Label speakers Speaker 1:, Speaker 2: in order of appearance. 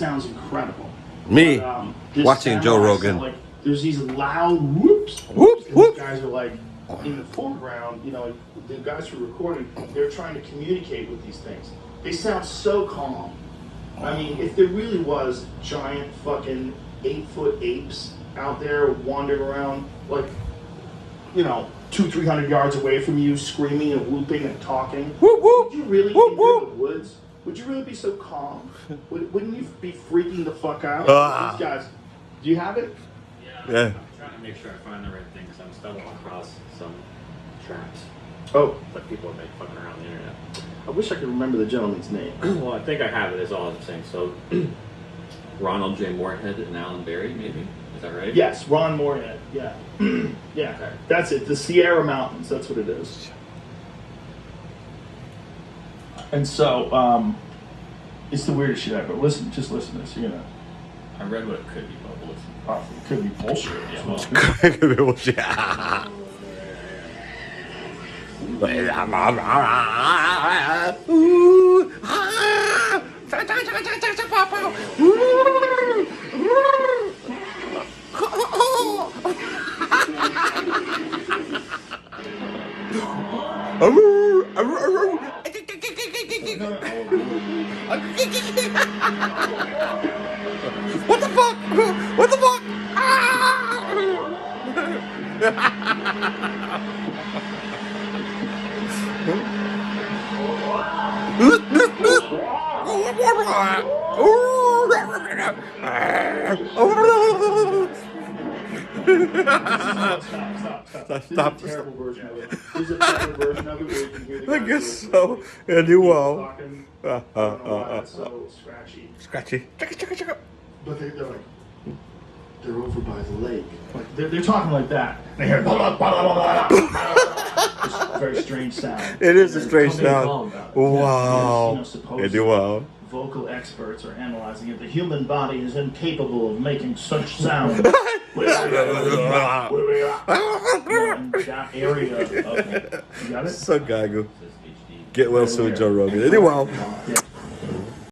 Speaker 1: sounds incredible.
Speaker 2: Me
Speaker 1: This
Speaker 2: watching Joe
Speaker 1: samurai
Speaker 2: Rogan.
Speaker 1: sound like there's these loud whoops.
Speaker 2: Whoop,
Speaker 1: and
Speaker 2: whoop.
Speaker 1: These guys are like in the foreground. You know, the guys who are recording, they're trying to communicate with these things. They sound so calm. I mean, if there really was giant fucking 8-foot apes out there wandering around, like, you know, 200-300 yards away from you, screaming and whooping and talking,
Speaker 2: Whoop, whoop.
Speaker 1: would you really
Speaker 2: Whoop,
Speaker 1: enter
Speaker 2: whoop.
Speaker 1: the woods? Would you really be so calm? Wouldn't you be freaking the fuck out?
Speaker 2: Ah.
Speaker 1: These guys, do you have it?
Speaker 2: Yeah.
Speaker 3: I'm trying to make sure I find the right thing because I'm stumbling across some traps
Speaker 1: Oh,
Speaker 3: that people make fucking around the internet.
Speaker 1: I wish I could remember the gentleman's name.
Speaker 3: Well, I think I have it, is all I'm saying. So, Ronald J. Moorhead and Alan Berry, maybe? Is that right?
Speaker 1: Yes, Ron Moorhead. Yeah. Yeah,
Speaker 3: Okay.
Speaker 1: that's it. The Sierra Mountains, that's what it is. And so, it's the weirdest shit ever. Listen, just listen to this, you know.
Speaker 3: I read what it could be, but we'll listen.
Speaker 1: Oh, it could be bullshit.
Speaker 3: Yeah, well,
Speaker 2: Bullshit. Ooh, ah. What the fuck? What the fuck?
Speaker 1: Stop. This is a terrible version of it. This is a better version of it where you can hear the
Speaker 2: I
Speaker 1: guy
Speaker 2: guess
Speaker 1: doing
Speaker 2: so. Yeah, you will.
Speaker 1: talking. I don't know why it's so scratchy.
Speaker 2: Scratchy.
Speaker 1: But they're like, they're over by the lake. Like they're talking like that. They hear blah, blah, blah, blah, blah. It's a very strange sound.
Speaker 2: It is a strange
Speaker 3: Tell me
Speaker 2: sound.
Speaker 3: all about it.
Speaker 2: Wow.
Speaker 1: You know, supposedly,
Speaker 2: You do well.
Speaker 1: vocal experts are analyzing it. The human body is incapable of making such sound. In that area of it. You got it?
Speaker 2: So gago.
Speaker 3: Says HD.
Speaker 2: Get well soon, Joe Rogan. Anyway.
Speaker 1: Yeah.